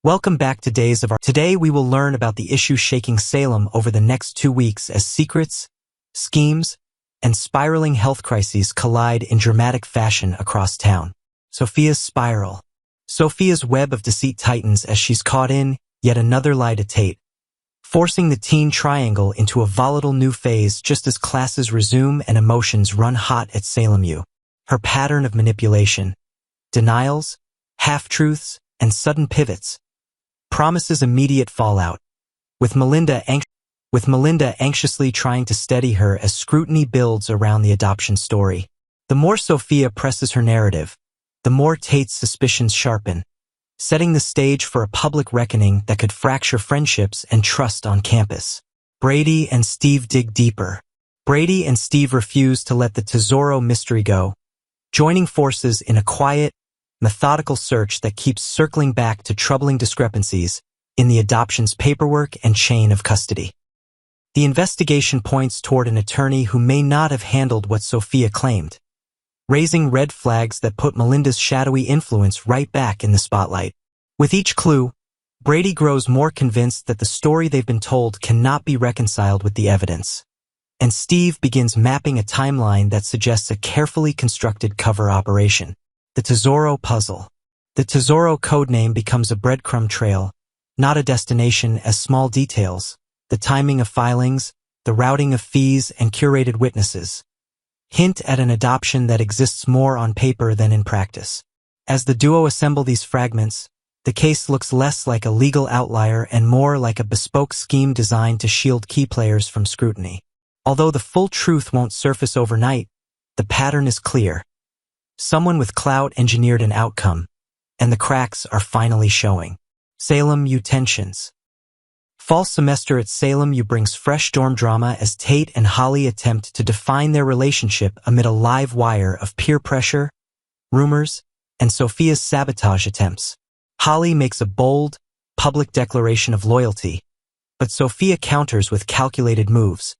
Welcome back to Today we will learn about the issues shaking Salem over the next 2 weeks as secrets, schemes, and spiraling health crises collide in dramatic fashion across town. Sophia's spiral. Sophia's web of deceit tightens as she's caught in yet another lie to Tate, forcing the teen triangle into a volatile new phase just as classes resume and emotions run hot at Salem U. Her pattern of manipulation, denials, half-truths, and sudden pivots promises immediate fallout, with Melinda anxiously trying to steady her as scrutiny builds around the adoption story. The more Sophia presses her narrative, the more Tate's suspicions sharpen, setting the stage for a public reckoning that could fracture friendships and trust on campus. Brady and Steve dig deeper. Brady and Steve refuse to let the Tesoro mystery go, joining forces in a quiet, methodical search that keeps circling back to troubling discrepancies in the adoption's paperwork and chain of custody. The investigation points toward an attorney who may not have handled what Sophia claimed, raising red flags that put Melinda's shadowy influence right back in the spotlight. With each clue, Brady grows more convinced that the story they've been told cannot be reconciled with the evidence, and Steve begins mapping a timeline that suggests a carefully constructed cover operation. The Tesoro puzzle. The Tesoro codename becomes a breadcrumb trail, not a destination, as small details, the timing of filings, the routing of fees, and curated witnesses, hint at an adoption that exists more on paper than in practice. As the duo assemble these fragments, the case looks less like a legal outlier and more like a bespoke scheme designed to shield key players from scrutiny. Although the full truth won't surface overnight, the pattern is clear. Someone with clout engineered an outcome, and the cracks are finally showing. Salem U tensions. Fall semester at Salem U brings fresh dorm drama as Tate and Holly attempt to define their relationship amid a live wire of peer pressure, rumors, and Sophia's sabotage attempts. Holly makes a bold, public declaration of loyalty, but Sophia counters with calculated moves,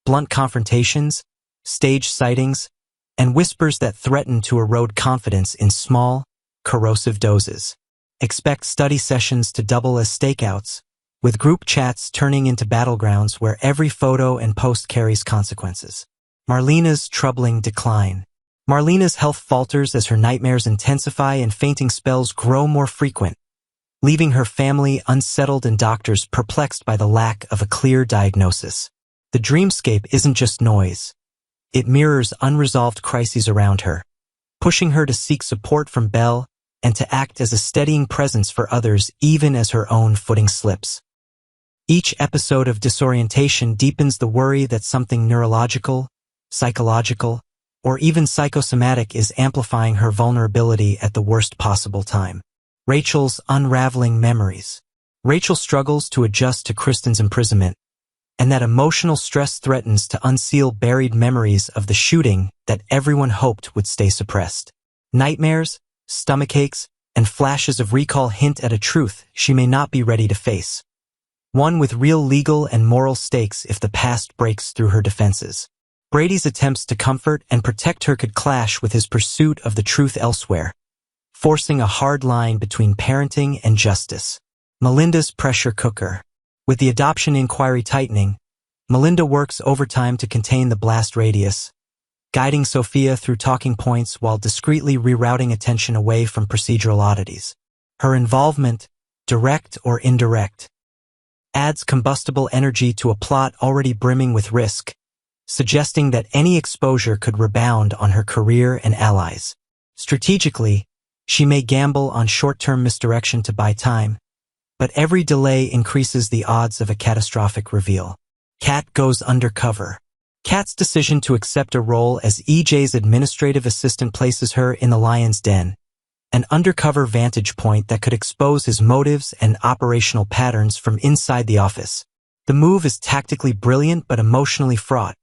blunt confrontations, staged sightings, and whispers that threaten to erode confidence in small, corrosive doses. Expect study sessions to double as stakeouts, with group chats turning into battlegrounds where every photo and post carries consequences. Marlena's troubling decline. Marlena's health falters as her nightmares intensify and fainting spells grow more frequent, leaving her family unsettled and doctors perplexed by the lack of a clear diagnosis. The dreamscape isn't just noise. It mirrors unresolved crises around her, pushing her to seek support from Belle and to act as a steadying presence for others even as her own footing slips. Each episode of disorientation deepens the worry that something neurological, psychological, or even psychosomatic is amplifying her vulnerability at the worst possible time. Rachel's unraveling memories. Rachel struggles to adjust to Kristen's imprisonment, and that emotional stress threatens to unseal buried memories of the shooting that everyone hoped would stay suppressed. Nightmares, stomachaches, and flashes of recall hint at a truth she may not be ready to face. One with real legal and moral stakes if the past breaks through her defenses. Brady's attempts to comfort and protect her could clash with his pursuit of the truth elsewhere, forcing a hard line between parenting and justice. Melinda's pressure cooker. With the adoption inquiry tightening, Melinda works overtime to contain the blast radius, guiding Sophia through talking points while discreetly rerouting attention away from procedural oddities. Her involvement, direct or indirect, adds combustible energy to a plot already brimming with risk, suggesting that any exposure could rebound on her career and allies. Strategically, she may gamble on short-term misdirection to buy time, but every delay increases the odds of a catastrophic reveal. Cat goes undercover. Cat's decision to accept a role as EJ's administrative assistant places her in the lion's den, an undercover vantage point that could expose his motives and operational patterns from inside the office. The move is tactically brilliant but emotionally fraught,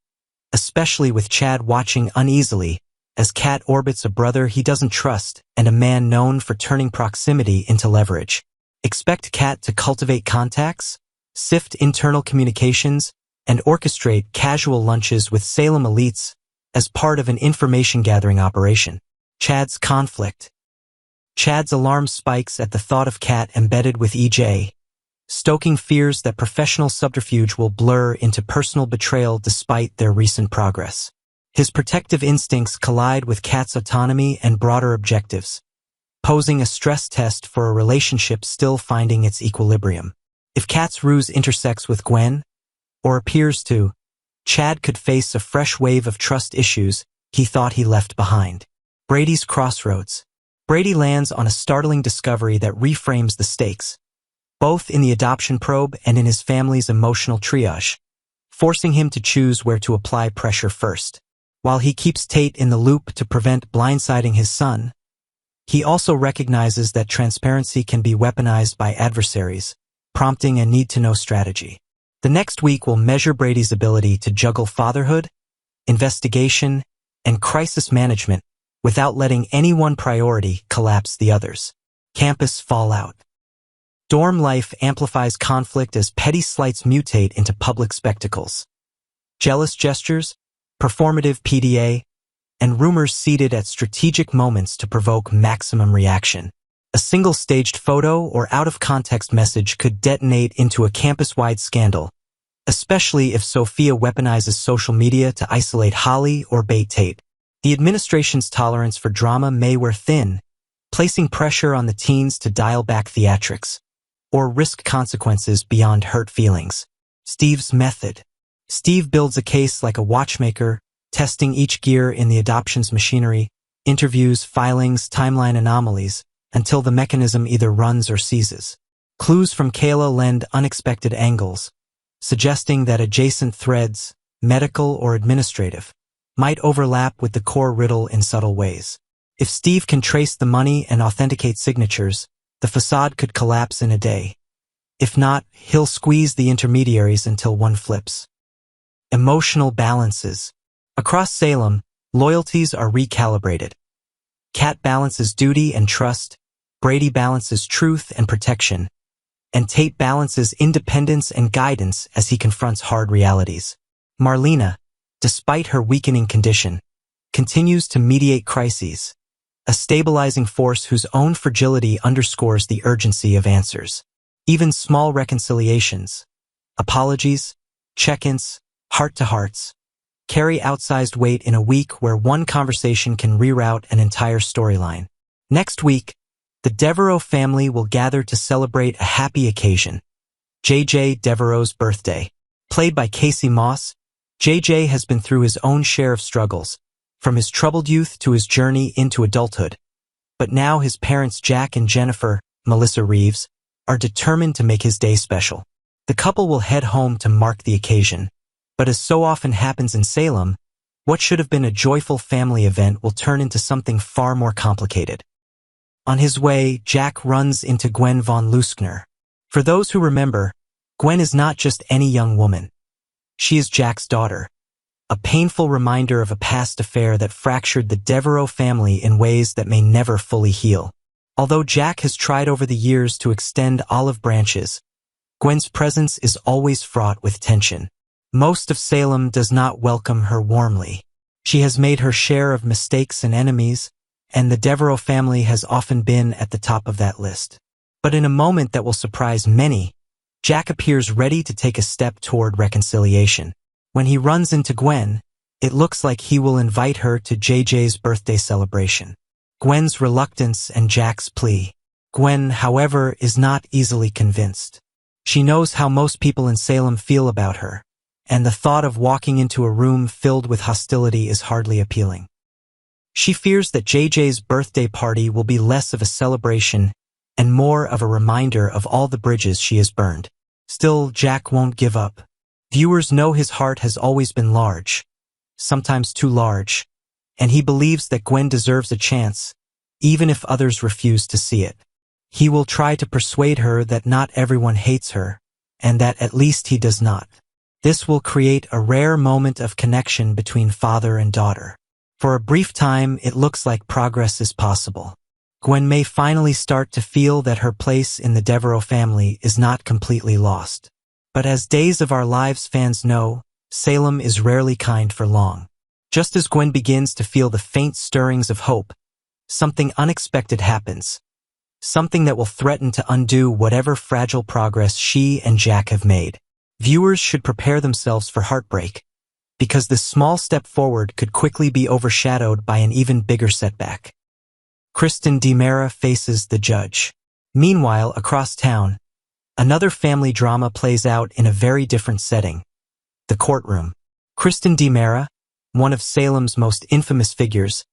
especially with Chad watching uneasily as Cat orbits a brother he doesn't trust and a man known for turning proximity into leverage. Expect Cat to cultivate contacts, sift internal communications, and orchestrate casual lunches with Salem elites as part of an information-gathering operation. Chad's conflict. Chad's alarm spikes at the thought of Cat embedded with EJ, stoking fears that professional subterfuge will blur into personal betrayal despite their recent progress. His protective instincts collide with Cat's autonomy and broader objectives, posing a stress test for a relationship still finding its equilibrium. If Cat's ruse intersects with Gwen, or appears to, Chad could face a fresh wave of trust issues he thought he left behind. Brady's crossroads. Brady lands on a startling discovery that reframes the stakes, both in the adoption probe and in his family's emotional triage, forcing him to choose where to apply pressure first. While he keeps Tate in the loop to prevent blindsiding his son, he also recognizes that transparency can be weaponized by adversaries, prompting a need-to-know strategy. The next week will measure Brady's ability to juggle fatherhood, investigation, and crisis management without letting any one priority collapse the others. Campus fallout. Dorm life amplifies conflict as petty slights mutate into public spectacles. Jealous gestures, performative PDA, and rumors seeded at strategic moments to provoke maximum reaction. A single staged photo or out-of-context message could detonate into a campus-wide scandal, especially if Sophia weaponizes social media to isolate Holly or bait Tate. The administration's tolerance for drama may wear thin, placing pressure on the teens to dial back theatrics, or risk consequences beyond hurt feelings. Steve's method. Steve builds a case like a watchmaker, testing each gear in the adoption's machinery, interviews, filings, timeline anomalies, until the mechanism either runs or seizes. Clues from Kayla lend unexpected angles, suggesting that adjacent threads, medical or administrative, might overlap with the core riddle in subtle ways. If Steve can trace the money and authenticate signatures, the facade could collapse in a day. If not, he'll squeeze the intermediaries until one flips. Emotional balances. Across Salem, loyalties are recalibrated. Cat balances duty and trust, Brady balances truth and protection, and Tate balances independence and guidance as he confronts hard realities. Marlena, despite her weakening condition, continues to mediate crises, a stabilizing force whose own fragility underscores the urgency of answers. Even small reconciliations, apologies, check-ins, heart-to-hearts, carry outsized weight in a week where one conversation can reroute an entire storyline. Next week, the Devereaux family will gather to celebrate a happy occasion, JJ Devereaux's birthday. Played by Casey Moss, JJ has been through his own share of struggles, from his troubled youth to his journey into adulthood. But now his parents Jack and Jennifer, Melissa Reeves, are determined to make his day special. The couple will head home to mark the occasion, but as so often happens in Salem, what should have been a joyful family event will turn into something far more complicated. On his way, Jack runs into Gwen von Leuskner. For those who remember, Gwen is not just any young woman. She is Jack's daughter, a painful reminder of a past affair that fractured the Devereaux family in ways that may never fully heal. Although Jack has tried over the years to extend olive branches, Gwen's presence is always fraught with tension. Most of Salem does not welcome her warmly. She has made her share of mistakes and enemies, and the Devereaux family has often been at the top of that list. But in a moment that will surprise many, Jack appears ready to take a step toward reconciliation. When he runs into Gwen, it looks like he will invite her to JJ's birthday celebration. Gwen's reluctance and Jack's plea. Gwen, however, is not easily convinced. She knows how most people in Salem feel about her, and the thought of walking into a room filled with hostility is hardly appealing. She fears that JJ's birthday party will be less of a celebration and more of a reminder of all the bridges she has burned. Still, Jack won't give up. Viewers know his heart has always been large, sometimes too large, and he believes that Gwen deserves a chance, even if others refuse to see it. He will try to persuade her that not everyone hates her, and that at least he does not. This will create a rare moment of connection between father and daughter. For a brief time, it looks like progress is possible. Gwen may finally start to feel that her place in the Devereaux family is not completely lost. But as Days of Our Lives fans know, Salem is rarely kind for long. Just as Gwen begins to feel the faint stirrings of hope, something unexpected happens. something that will threaten to undo whatever fragile progress she and Jack have made. Viewers should prepare themselves for heartbreak, because this small step forward could quickly be overshadowed by an even bigger setback. Kristen DiMera faces the judge. Meanwhile, across town, another family drama plays out in a very different setting: the courtroom. Kristen DiMera, one of Salem's most infamous figures,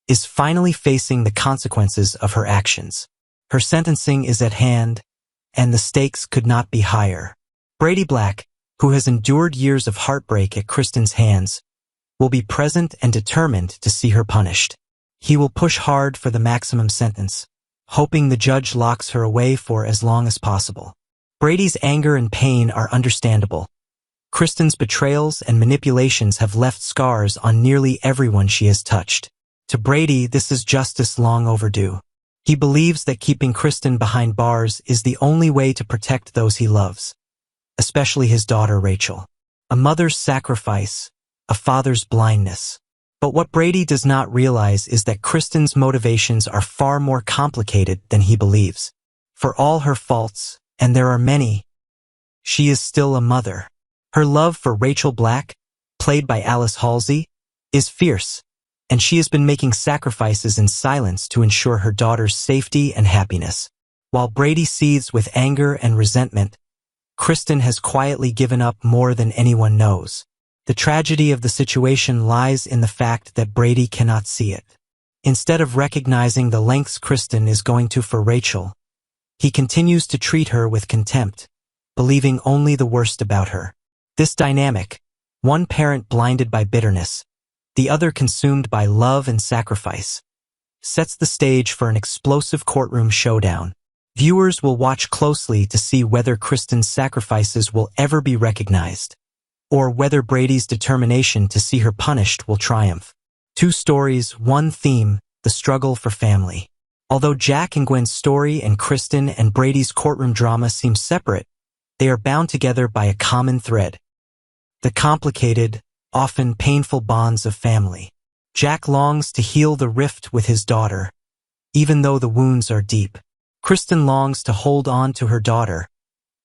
is finally facing the consequences of her actions. Her sentencing is at hand, and the stakes could not be higher. Brady Black, who has endured years of heartbreak at Kristen's hands, will be present and determined to see her punished. He will push hard for the maximum sentence, hoping the judge locks her away for as long as possible. Brady's anger and pain are understandable. Kristen's betrayals and manipulations have left scars on nearly everyone she has touched. To Brady, this is justice long overdue. He believes that keeping Kristen behind bars is the only way to protect those he loves, especially his daughter Rachel. A mother's sacrifice, a father's blindness. But what Brady does not realize is that Kristen's motivations are far more complicated than he believes. For all her faults, and there are many, she is still a mother. Her love for Rachel Black, played by Alice Halsey, is fierce, and she has been making sacrifices in silence to ensure her daughter's safety and happiness. While Brady seethes with anger and resentment, Kristen has quietly given up more than anyone knows. The tragedy of the situation lies in the fact that Brady cannot see it. Instead of recognizing the lengths Kristen is going to for Rachel, he continues to treat her with contempt, believing only the worst about her. This dynamic, one parent blinded by bitterness, the other consumed by love and sacrifice, sets the stage for an explosive courtroom showdown. Viewers will watch closely to see whether Kristen's sacrifices will ever be recognized, or whether Brady's determination to see her punished will triumph. Two stories, one theme: the struggle for family. Although Jack and Gwen's story and Kristen and Brady's courtroom drama seem separate, they are bound together by a common thread: the complicated, often painful bonds of family. Jack longs to heal the rift with his daughter, even though the wounds are deep. Kristen longs to hold on to her daughter,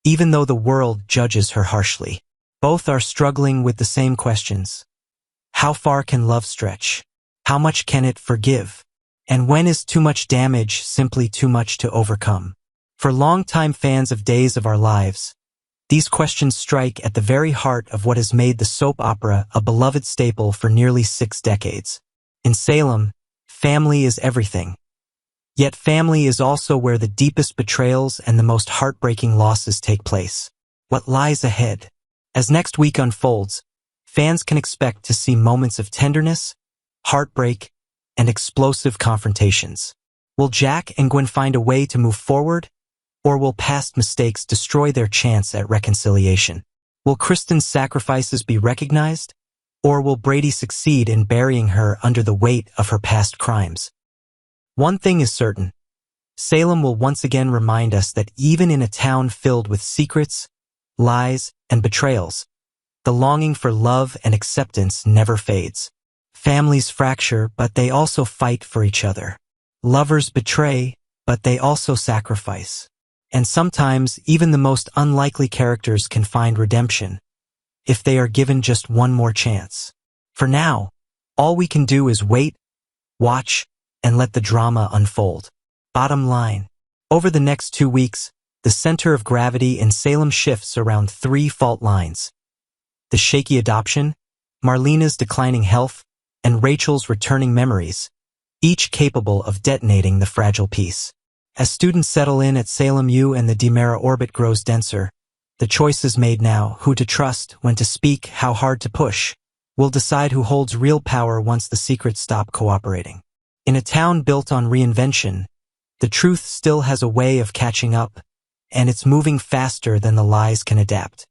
even though the world judges her harshly. Both are struggling with the same questions. How far can love stretch? How much can it forgive? And when is too much damage simply too much to overcome? For longtime fans of Days of Our Lives, these questions strike at the very heart of what has made the soap opera a beloved staple for nearly 6 decades. In Salem, family is everything. Yet family is also where the deepest betrayals and the most heartbreaking losses take place. What lies ahead? As next week unfolds, fans can expect to see moments of tenderness, heartbreak, and explosive confrontations. Will Jack and Gwen find a way to move forward, or will past mistakes destroy their chance at reconciliation? Will Kristen's sacrifices be recognized, or will Brady succeed in burying her under the weight of her past crimes? One thing is certain: Salem will once again remind us that even in a town filled with secrets, lies, and betrayals, the longing for love and acceptance never fades. Families fracture, but they also fight for each other. Lovers betray, but they also sacrifice. And sometimes even the most unlikely characters can find redemption, if they are given just one more chance. For now, all we can do is wait, watch, and let the drama unfold. Bottom line: over the next 2 weeks, the center of gravity in Salem shifts around 3 fault lines: the shaky adoption, Marlena's declining health, and Rachel's returning memories, each capable of detonating the fragile piece. As students settle in at Salem U and the DiMera orbit grows denser, the choices made now, who to trust, when to speak, how hard to push, will decide who holds real power once the secrets stop cooperating. In a town built on reinvention, the truth still has a way of catching up, and it's moving faster than the lies can adapt.